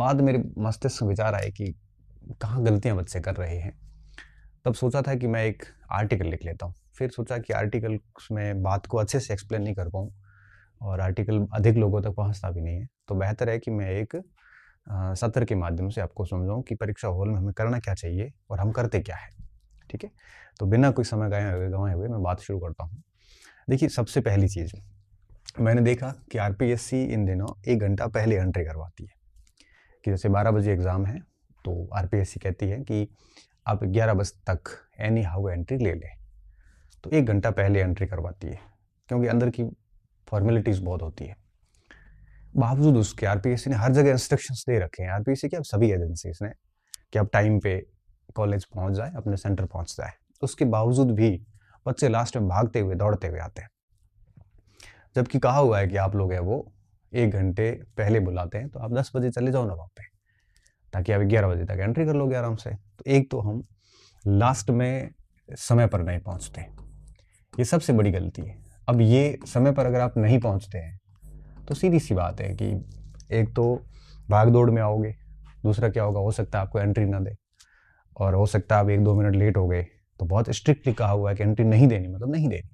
बाद मेरे मस्तिष्क में विचार आए कि कहाँ गलतियाँ बच्चे कर रहे हैं। तब सोचा था कि मैं एक आर्टिकल लिख लेता हूँ। फिर सोचा कि आर्टिकल में बात को अच्छे से एक्सप्लेन नहीं कर पाऊँ और आर्टिकल अधिक लोगों तक पहुँचता भी नहीं है। तो बेहतर है कि मैं एक सत्र के माध्यम से आपको समझाऊँ कि परीक्षा हॉल में हमें करना क्या चाहिए और हम करते क्या हैं। ठीक है? तो बिना कोई समय गँवाए हुए मैं बात शुरू करता हूँ। देखिए, सबसे पहली चीज़ मैंने देखा कि आरपीएससी इन दिनों 1 घंटा पहले एंट्री करवाती है कि जैसे 12 बजे एग्ज़ाम है, तो आरपीएससी कहती है कि आप 11 बजे तक एनी हाउ एंट्री ले लें। तो 1 घंटा पहले एंट्री करवाती है, क्योंकि अंदर की फॉर्मेलिटीज़ बहुत होती है। बावजूद उसके आरपीएससी ने हर जगह इंस्ट्रक्शंस दे रखे हैं, आरपीएससी क्या, अब सभी एजेंसीज ने, कि आप टाइम पे कॉलेज पहुंच जाए, अपने सेंटर पहुंच जाए। उसके बावजूद भी बच्चे लास्ट में भागते हुए दौड़ते हुए आते हैं, जबकि कहा हुआ है कि आप लोग है वो 1 घंटे पहले बुलाते हैं, तो आप 10 बजे चले जाओ ना वहाँ पे, ताकि आप 11 बजे तक एंट्री कर लोगे आराम से। तो एक तो हम लास्ट में समय पर नहीं पहुँचते, ये सबसे बड़ी गलती है। अब ये समय पर अगर आप नहीं पहुँचते हैं तो सीधी सी बात है कि एक तो भाग दौड़ में आओगे, दूसरा क्या होगा, हो सकता है आपको एंट्री ना दे, और हो सकता है आप 1-2 मिनट लेट हो गए तो बहुत स्ट्रिक्टली कहा हुआ है कि एंट्री नहीं देनी, मतलब नहीं देनी।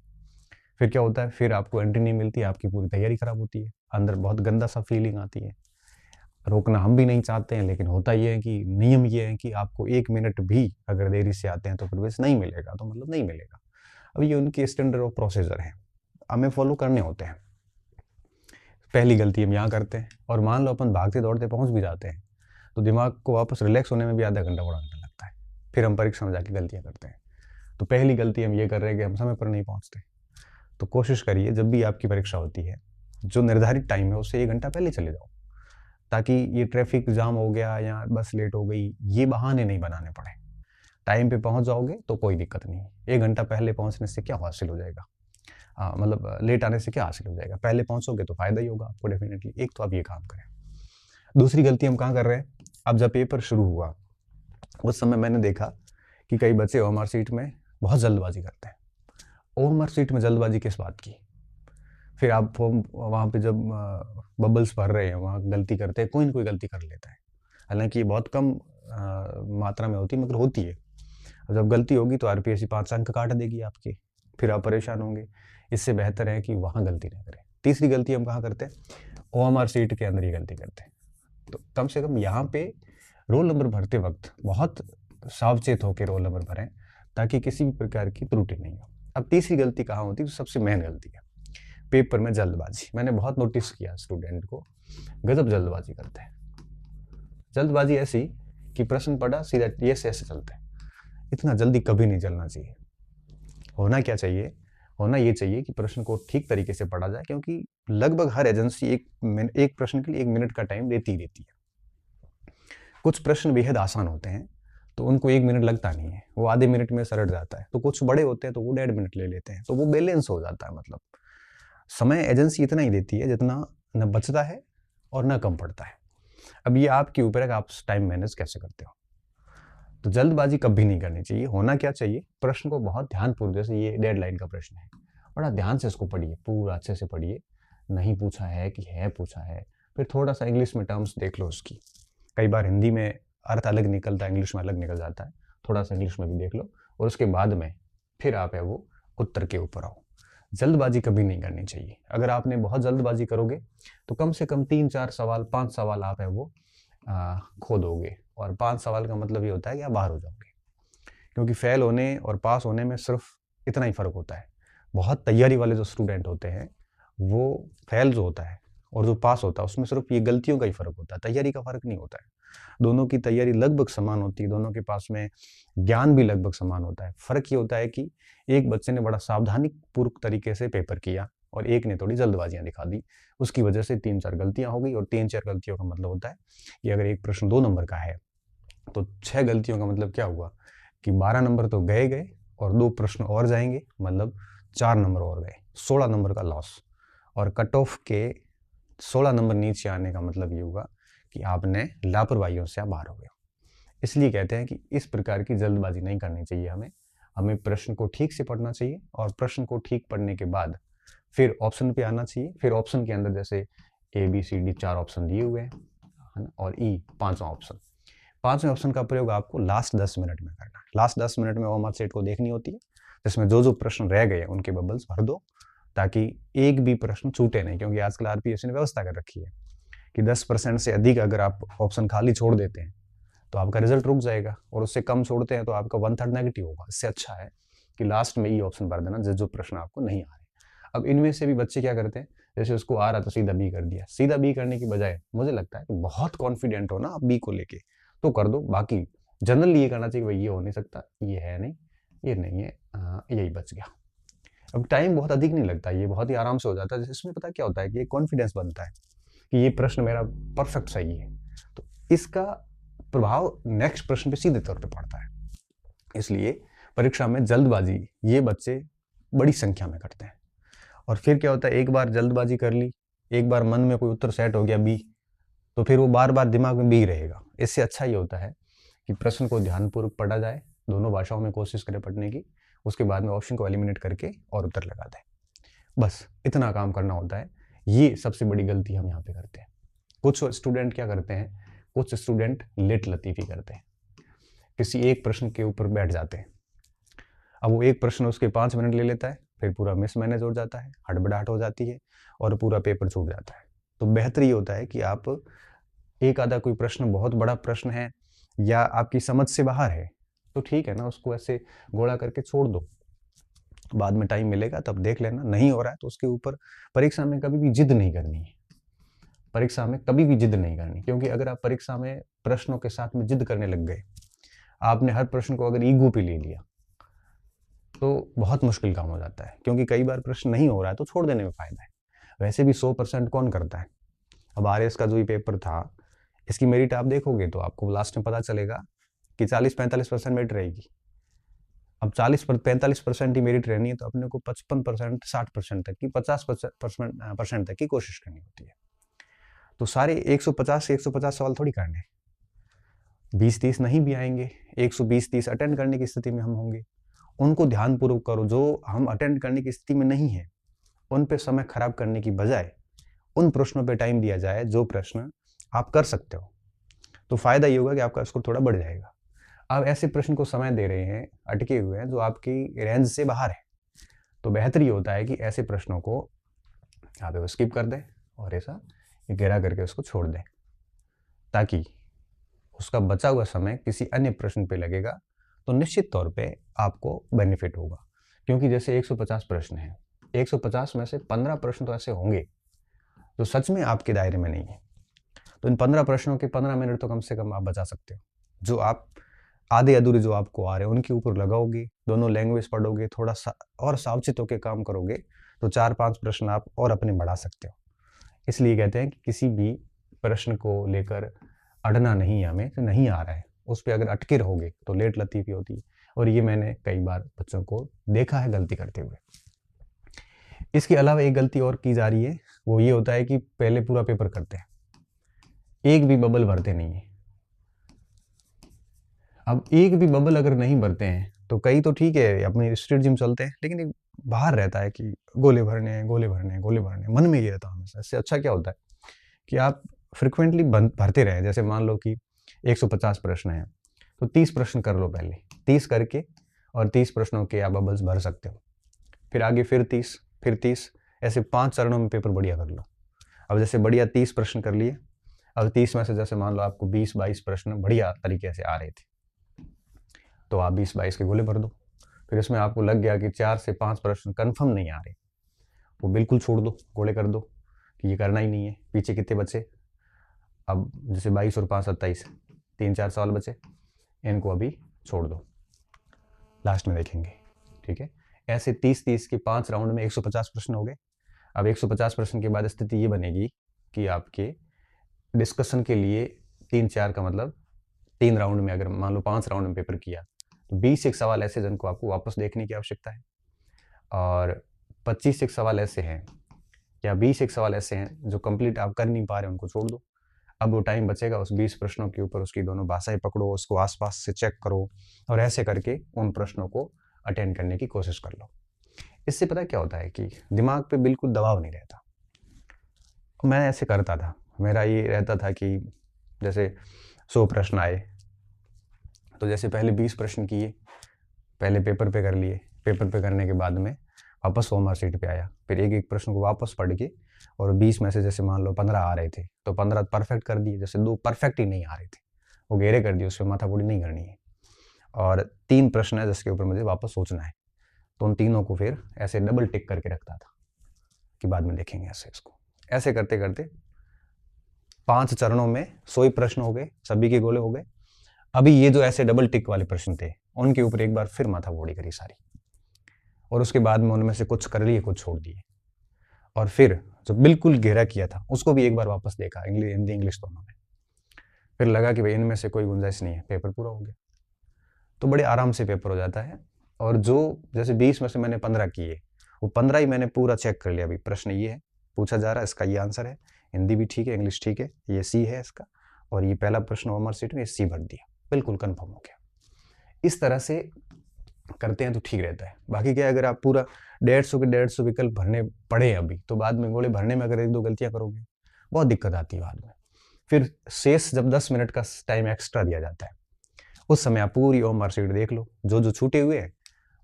फिर क्या होता है, फिर आपको एंट्री नहीं मिलती, आपकी पूरी तैयारी खराब होती है, अंदर बहुत गंदा सा फीलिंग आती है। रोकना हम भी नहीं चाहते हैं, लेकिन होता ये है कि नियम ये है कि आपको 1 मिनट भी अगर देरी से आते हैं तो प्रवेश नहीं मिलेगा, तो मतलब नहीं मिलेगा। अब ये उनकी स्टैंडर्ड ऑफ प्रोसीजर है, हमें फॉलो करने होते हैं। पहली गलती हम यहाँ करते हैं, और मान लो अपन भागते दौड़ते पहुँच भी जाते हैं तो दिमाग को वापस रिलैक्स होने में भी आधा घंटा बड़ा घंटा लगता है, फिर हम परीक्षा में जाके गलतियाँ करते हैं। तो पहली गलती हम ये कर रहे हैं कि हम समय पर नहीं पहुँचते। तो कोशिश करिए जब भी आपकी परीक्षा होती है, जो निर्धारित टाइम है उससे 1 घंटा पहले चले जाओ, ताकि ये ट्रैफिक जाम हो गया या बस लेट हो गई, ये बहाने नहीं बनाने पड़े। टाइम पे पहुँच जाओगे तो कोई दिक्कत नहीं है। 1 घंटा पहले पहुँचने से क्या हासिल हो जाएगा, मतलब लेट आने से क्या हासिल हो जाएगा, पहले पहुँचोगे तो फ़ायदा ही होगा आपको डेफिनेटली। एक तो आप ये काम करें। दूसरी गलती हम कहाँ कर रहे हैं, अब जब पेपर शुरू हुआ उस समय मैंने देखा कि कई बच्चे ओएमआर सीट में बहुत जल्दबाजी करते हैं। ओएमआर सीट में जल्दबाजी किस बात की, फिर आप फॉर्म वहाँ पे जब बबल्स भर रहे हैं वहाँ गलती करते हैं, कोई ना कोई गलती कर लेता है। हालांकि ये बहुत कम मात्रा में होती है, मगर होती है। जब गलती होगी तो आरपीएससी 5 अंक काट देगी आपके, फिर आप परेशान होंगे। इससे बेहतर है कि वहाँ गलती ना करें। तीसरी गलती हम कहाँ करते हैं, ओएमआर सीट के अंदर ही गलती करते हैं। तो कम से कम यहाँ पे रोल नंबर भरते वक्त बहुत सावचेत होकर रोल नंबर भरें, ताकि किसी भी प्रकार की त्रुटि नहीं हो। अब तीसरी गलती कहाँ होती है, तो सबसे मेन गलती है पेपर में जल्दबाजी। मैंने बहुत नोटिस किया स्टूडेंट को, गजब जल्दबाजी करते हैं। जल्दबाजी ऐसी कि प्रश्न पढ़ा सीधा ये से ऐसे चलते हैं। इतना जल्दी कभी नहीं चलना चाहिए। होना क्या चाहिए, होना ये चाहिए कि प्रश्न को ठीक तरीके से पढ़ा जाए, क्योंकि लगभग हर एजेंसी एक प्रश्न के लिए 1 मिनट का टाइम देती ही देती है। कुछ प्रश्न बेहद आसान होते हैं तो उनको 1 मिनट लगता नहीं है, वो आधे मिनट में सरट जाता है। तो कुछ बड़े होते हैं तो वो 1.5 मिनट ले लेते हैं, तो वो बैलेंस हो जाता है। मतलब समय एजेंसी इतना ही देती है जितना न बचता है और न कम पड़ता है। अब ये आपके ऊपर है कि आप टाइम मैनेज कैसे करते हो। तो जल्दबाजी कभी नहीं करनी चाहिए। होना क्या चाहिए, प्रश्न को बहुत ध्यानपूर्वक, जैसे ये डेडलाइन का प्रश्न है, बड़ा ध्यान से इसको पढ़िए, पूरा अच्छे से पढ़िए। नहीं पूछा है कि है पूछा है, फिर थोड़ा सा इंग्लिश में टर्म्स देख लो उसकी। कई बार हिंदी में अर्थ अलग निकलता है, इंग्लिश में अलग निकल जाता है, थोड़ा सा इंग्लिश में भी देख लो, और उसके बाद में फिर आप है वो उत्तर के ऊपर आओ। जल्दबाजी कभी नहीं करनी चाहिए। अगर आपने बहुत जल्दबाजी करोगे तो कम से कम 3-4 सवाल, 5 सवाल आप है वो खो दोगे, और 5 सवाल का मतलब ये होता है कि आप बाहर हो जाओगे, क्योंकि फेल होने और पास होने में सिर्फ इतना ही फ़र्क होता है। बहुत तैयारी वाले जो स्टूडेंट होते हैं वो फेल जो होता है और जो पास होता है उसमें सिर्फ ये गलतियों का ही फ़र्क होता है, तैयारी का फ़र्क नहीं होता है। दोनों की तैयारी लगभग समान होती है, दोनों के पास में ज्ञान भी लगभग समान होता है। फ़र्क ये होता है कि एक बच्चे ने बड़ा सावधानी पूर्वक तरीके से पेपर किया और एक ने थोड़ी जल्दबाजियाँ दिखा दी। उसकी वजह से 3-4 गलतियाँ हो गई, और 3-4 गलतियों का मतलब होता है कि अगर एक प्रश्न 2 नंबर का है तो 6 गलतियों का मतलब क्या हुआ कि 12 नंबर तो गए गए, और 2 प्रश्न और जाएंगे, मतलब 4 नंबर और गए, 16 नंबर का लॉस। और कट ऑफ के 16 नंबर नीचे आने का मतलब ये हुआ कि आपने लापरवाहियों से आप बाहर हो गए। इसलिए कहते हैं कि इस प्रकार की जल्दबाजी नहीं करनी चाहिए। हमें प्रश्न को ठीक से पढ़ना चाहिए, और प्रश्न को ठीक पढ़ने के बाद फिर ऑप्शन पे आना चाहिए। फिर ऑप्शन के अंदर जैसे ABCD 4 ऑप्शन दिए हुए हैं, है ना, और ई पांचवा ऑप्शन। पांचवें ऑप्शन का प्रयोग आपको लास्ट 10 मिनट में करना है। लास्ट 10 मिनट में ओमर सेट को देखनी होती है, जिसमें जो जो प्रश्न रह गए उनके बबल्स भर दो, ताकि एक भी प्रश्न छूटे नहीं। क्योंकि आजकल आरपीएससी ने व्यवस्था कर रखी है कि 10% से अधिक अगर आप ऑप्शन खाली छोड़ देते हैं तो आपका रिजल्ट रुक जाएगा, और उससे कम छोड़ते हैं तो आपका 1/3 नेगेटिव होगा। इससे अच्छा है कि लास्ट में ई ऑप्शन भर देना, जो प्रश्न आपको नहीं आ रहे। अब इनमें से भी बच्चे क्या करते हैं, जैसे उसको आ रहा तो सीधा बी कर दिया। सीधा बी करने की बजाय मुझे लगता है कि बहुत कॉन्फिडेंट हो ना आप बी को लेके तो कर दो। बाकी जनरली ये करना चाहिए भाई ये हो नहीं सकता, ये है नहीं, ये नहीं है, यही बच गया। अब टाइम बहुत अधिक नहीं लगता, ये बहुत ही आराम से हो जाता है। इसमें पता क्या होता है कि एक कॉन्फिडेंस बनता है कि ये प्रश्न मेरा परफेक्ट सही है, तो इसका प्रभाव नेक्स्ट प्रश्न पे सीधे तौर पे पड़ता है। इसलिए परीक्षा में जल्दबाजी ये बच्चे बड़ी संख्या में करते हैं। और फिर क्या होता है, एक बार जल्दबाजी कर ली, एक बार मन में कोई उत्तर सेट हो गया बी, तो फिर वो बार बार दिमाग में बी रहेगा। इससे अच्छा ये होता है कि प्रश्न को ध्यानपूर्वक पढ़ा जाए, दोनों भाषाओं में कोशिश करें पढ़ने की, उसके बाद में ऑप्शन को एलिमिनेट करके और उत्तर लगा दें। बस इतना काम करना होता है। ये सबसे बड़ी गलती हम यहाँ पे करते हैं। कुछ स्टूडेंट क्या करते हैं, कुछ स्टूडेंट लेट लतीफ़ी करते हैं, किसी एक प्रश्न के ऊपर बैठ जाते हैं। अब वो एक प्रश्न उसके 5 मिनट ले लेता है, फिर पूरा मिसमैनेज हो जाता है, हड़बड़ाहट हो जाती है और पूरा पेपर छूट जाता है। तो बेहतर ये होता है कि आप एक आधा कोई प्रश्न बहुत बड़ा प्रश्न है या आपकी समझ से बाहर है तो ठीक है ना, उसको ऐसे घोड़ा करके छोड़ दो, बाद में टाइम मिलेगा तब देख लेना। नहीं हो रहा है तो उसके ऊपर परीक्षा में कभी भी जिद नहीं करनी है। परीक्षा में कभी भी जिद नहीं करनी, क्योंकि अगर आप परीक्षा में प्रश्नों के साथ में जिद करने लग गए, आपने हर प्रश्न को अगर ईगो पे ले लिया तो बहुत मुश्किल काम हो जाता है। क्योंकि कई बार प्रश्न नहीं हो रहा है तो छोड़ देने में फायदा है। वैसे भी 100% कौन करता है। अब आरएस का जो ये पेपर था, इसकी मेरिट आप देखोगे तो आपको लास्ट में पता चलेगा कि 40-45% मेरिट रहेगी। अब 40-45% ही मेरिट रहनी है तो अपने को 55%, 60% तक की, 50% तक की कोशिश करनी होती है। तो सारे 150 से 150 सवाल थोड़ी करने, 20-30 नहीं भी आएंगे, 120-30 अटेंड करने की स्थिति में हम होंगे। उनको ध्यानपूर्वक करो। जो हम अटेंड करने की स्थिति में नहीं है उन पे समय खराब करने की बजाय उन प्रश्नों पे टाइम दिया जाए जो प्रश्न आप कर सकते हो, तो फायदा ये होगा कि आपका स्कोर थोड़ा बढ़ जाएगा। आप ऐसे प्रश्न को समय दे रहे हैं, अटके हुए हैं, जो आपकी रेंज से बाहर है, तो बेहतर ये होता है कि ऐसे प्रश्नों को आप स्किप कर दें और ऐसा घेरा करके उसको छोड़ दें, ताकि उसका बचा हुआ समय किसी अन्य प्रश्न पे लगेगा तो निश्चित तौर पे आपको बेनिफिट होगा। क्योंकि जैसे 150 प्रश्न हैं, 150 में से 15 प्रश्न तो ऐसे होंगे जो सच में आपके दायरे में नहीं है। तो इन 15 प्रश्नों के 15 मिनट तो कम से कम आप बचा सकते हो। जो आप आधे अधूरे जो आपको आ रहे हैं उनके ऊपर लगाओगे, दोनों लैंग्वेज पढ़ोगे, थोड़ा सा और सावचेत होकर काम करोगे तो 4-5 प्रश्न आप और अपने बढ़ा सकते हो। इसलिए कहते हैं कि किसी भी प्रश्न को लेकर अड़ना नहीं है हमें, तो नहीं आ रहा है उस पर अगर अटके रहोगे तो लेट लतीफ़ी होती है। और ये मैंने कई बार बच्चों को देखा है गलती करते हुए। इसके अलावा एक गलती और की जा रही है, वो ये होता है कि पहले पूरा पेपर करते हैं, एक भी बबल भरते नहीं है। अब एक भी बबल अगर नहीं भरते हैं तो कई तो ठीक है अपनी स्ट्रीट जिम चलते हैं, लेकिन एक बाहर रहता है कि गोले भरने हैं, गोले भरने हैं, गोले भरने हैं, मन में ये रहता है हमेशा। इससे अच्छा क्या होता है कि आप फ्रिक्वेंटली भरते रहें। जैसे मान लो कि 150 प्रश्न हैं तो 30 प्रश्न कर लो पहले, 30 करके और 30 प्रश्नों के आप बबल्स भर सकते हो। फिर आगे फिर 30, फिर 30, ऐसे 5 चरणों में पेपर बढ़िया कर लो। अब जैसे बढ़िया 30 प्रश्न कर लिए, अब 30 में से जैसे मान लो आपको 20-22 प्रश्न बढ़िया तरीके से आ रहे थे तो आप 20-22 के गोले भर दो। फिर इसमें आपको लग गया कि 4 से 5 प्रश्न कन्फर्म नहीं आ रहे, वो बिल्कुल छोड़ दो, गोले कर दो कि ये करना ही नहीं है। पीछे कितने बचे, अब जैसे 22 और 5 27, 3-4 सवाल बचे, इनको अभी छोड़ दो, लास्ट में देखेंगे। ठीक है, ऐसे 30-30 के 5 राउंड में 150 प्रश्न हो गए। अब 150 प्रश्न के बाद स्थिति ये बनेगी कि आपके डिस्कशन के लिए 3-4 का मतलब 3 राउंड में, अगर मान लो 5 राउंड में पेपर किया तो 20 एक सवाल ऐसे जिनको आपको वापस देखने की आवश्यकता है, और 25 एक सवाल ऐसे हैं या 20 एक सवाल ऐसे हैं जो कंप्लीट आप कर नहीं पा रहे, उनको छोड़ दो। अब वो टाइम बचेगा उस 20 प्रश्नों के ऊपर, उसकी दोनों भाषाएं पकड़ो, उसको आसपास से चेक करो और ऐसे करके उन प्रश्नों को अटेंड करने की कोशिश कर लो। इससे पता क्या होता है कि दिमाग पे बिल्कुल दबाव नहीं रहता। मैं ऐसे करता था, मेरा ये रहता था कि जैसे 100 प्रश्न आए, तो जैसे पहले 20 प्रश्न किए, पहले पेपर पे कर लिए, पेपर पे करने के बाद में वापस होमवर्क शीट पे आया, फिर एक एक प्रश्न को वापस पढ़ के, और 20 में से जैसे मान लो 15 आ रहे थे तो 15 परफेक्ट कर दिए, जैसे 2 परफेक्ट ही नहीं आ रहे थे वो घेरे कर दिए, उसमें माथापुड़ी नहीं करनी है। और 3 प्रश्न है जिसके ऊपर मुझे वापस सोचना है, तो उन तीनों को फिर ऐसे डबल टिक करके रखता था कि बाद में देखेंगे ऐसे इसको। ऐसे करते करते 5 चरणों में 100 ही प्रश्न हो गए, सभी के गोले हो गए। अभी ये जो ऐसे डबल टिक वाले प्रश्न थे उनके ऊपर एक बार फिर माथापुड़ी करी सारी, और उसके बाद में उनमें से कुछ कर लिए, कुछ छोड़ दिए, और फिर जो बिल्कुल घेरा किया था उसको भी एक बार वापस देखा, हिंदी इंग्लिश दोनों में। फिर लगा कि भाई इनमें से कोई गुंजाइश नहीं है, पेपर पूरा हो गया। तो बड़े आराम से पेपर हो जाता है। और जो जैसे 20 में से मैंने 15 किए, वो 15 ही मैंने पूरा चेक कर लिया, अभी प्रश्न ये है पूछा जा रहा है, इसका ये आंसर है, हिंदी भी ठीक है, इंग्लिश ठीक है, ये सी है इसका, और ये पहला प्रश्न होमवर्क शीट में सी भर दिया, बिल्कुल कंफर्म हो गया। इस तरह से करते हैं तो ठीक रहता है। बाकी क्या, अगर आप पूरा 150 के 150 विकल्प भरने पड़े अभी, तो बाद में गोले भरने में अगर 1-2 गलतियां करोगे बहुत दिक्कत आती है बाद में। फिर शेष जब 10 मिनट का टाइम एक्स्ट्रा दिया जाता है, उस समय आप पूरी होमवर्क शीट देख लो, जो जो छूटे हुए हैं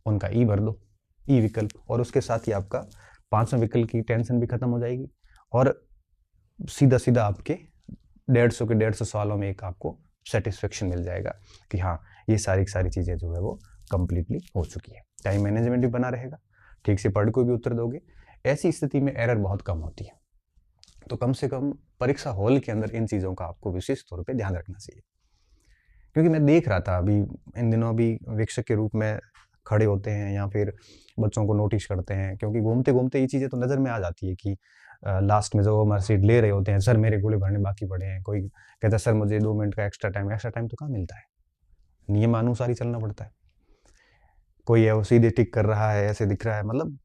उनका ई भर दो, ई विकल्प, और उसके साथ ही आपका 5वें विकल्प की टेंशन भी खत्म हो जाएगी, और सीधा सीधा आपके 150 के 150 सवालों में एक आपको सेटिस्फेक्शन मिल जाएगा कि हाँ ये सारी चीज़ें जो है वो कंप्लीटली हो चुकी है। टाइम मैनेजमेंट भी बना रहेगा, ठीक से पढ़ को भी उत्तर दोगे। ऐसी स्थिति में एरर बहुत कम होती है। तो कम से कम परीक्षा हॉल के अंदर इन चीज़ों का आपको विशेष तौर पे ध्यान रखना चाहिए। क्योंकि मैं देख रहा था अभी इन दिनों, अभी वीक्षक के रूप में खड़े होते हैं या फिर बच्चों को नोटिस करते हैं, क्योंकि घूमते घूमते ये चीज़ें तो नज़र में आ जाती है कि लास्ट में जो होमवर्क शीट ले रहे होते हैं, सर मेरे गोले भरने बाकी पड़े हैं, कोई कहता है सर मुझे 2 मिनट का एक्स्ट्रा टाइम तो कहाँ मिलता है, नियमानुसार ही चलना पड़ता है। कोई है वो सीधे टिक कर रहा है, ऐसे दिख रहा है, मतलब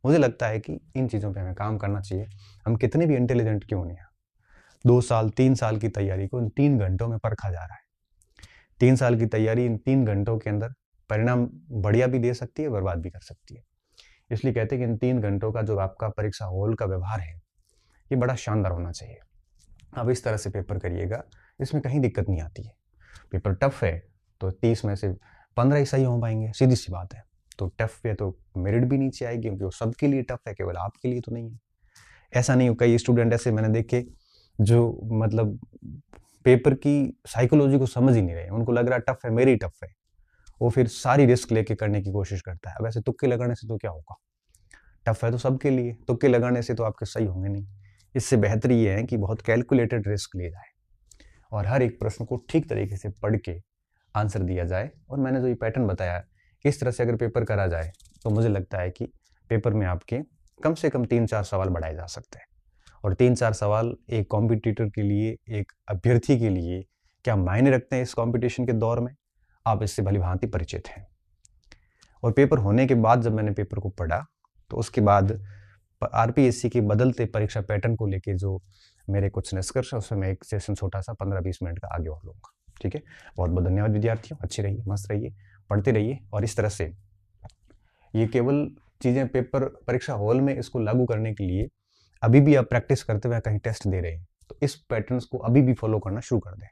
मुझे लगता है कि इन चीज़ों पे हमें काम करना चाहिए। हम कितने भी इंटेलिजेंट क्यों नहीं हैं, 2 साल 3 साल की तैयारी को इन 3 घंटों में परखा जा रहा है। 3 साल की तैयारी इन 3 घंटों के अंदर परिणाम बढ़िया भी दे सकती है, बर्बाद भी कर सकती है। इसलिए कहते हैं कि इन 3 घंटों का जो आपका परीक्षा हॉल का व्यवहार है ये बड़ा शानदार होना चाहिए। अब इस तरह से पेपर करिएगा, इसमें कहीं दिक्कत नहीं आती है। पेपर टफ है तो 30 में से 15 ही सही हो पाएंगे, सीधी सी बात है। तो टफ है तो मेरिट भी नीचे आएगी, क्योंकि वो सबके लिए टफ है, केवल आपके लिए तो नहीं है। ऐसा नहीं हो, कई स्टूडेंट ऐसे मैंने देखे जो मतलब पेपर की साइकोलॉजी को समझ ही नहीं रहे, उनको लग रहा है टफ है, मेरी टफ है, वो फिर सारी रिस्क लेके करने की कोशिश करता है। अब ऐसे तुक्के लगाने से तो क्या होगा, टफ है तो सबके लिए, तुक्के लगाने से तो आपके सही होंगे नहीं। इससे बेहतर ये है कि बहुत कैलकुलेटेड रिस्क लिया जाए और हर एक प्रश्न को ठीक तरीके से पढ़ के आंसर दिया जाए। और मैंने जो ये पैटर्न बताया, इस तरह से अगर पेपर करा जाए तो मुझे लगता है कि पेपर में आपके कम से कम 3-4 सवाल बढ़ाए जा सकते हैं। और 3-4 सवाल एक कॉम्पिटिटर के लिए, एक अभ्यर्थी के लिए क्या मायने रखते हैं इस कॉम्पिटिशन के दौर में, आप इससे भली भांति परिचित हैं। और पेपर होने के बाद जब मैंने पेपर को पढ़ा, तो उसके बाद आरपीएससी के बदलते परीक्षा पैटर्न को लेके जो मेरे कुछ निष्कर्ष है, उसमें मैं एक सेशन छोटा सा 15-20 मिनट का आगे और लूँगा। ठीक है, बहुत बहुत धन्यवाद विद्यार्थियों, अच्छे रहिए, मस्त रहिए, पढ़ते रहिए। और इस तरह से ये केवल चीज़ें पेपर परीक्षा हॉल में इसको लागू करने के लिए अभी भी आप प्रैक्टिस करते हुए कहीं टेस्ट दे रहे हैं, तो इस पैटर्न्स को अभी भी फॉलो करना शुरू कर दें।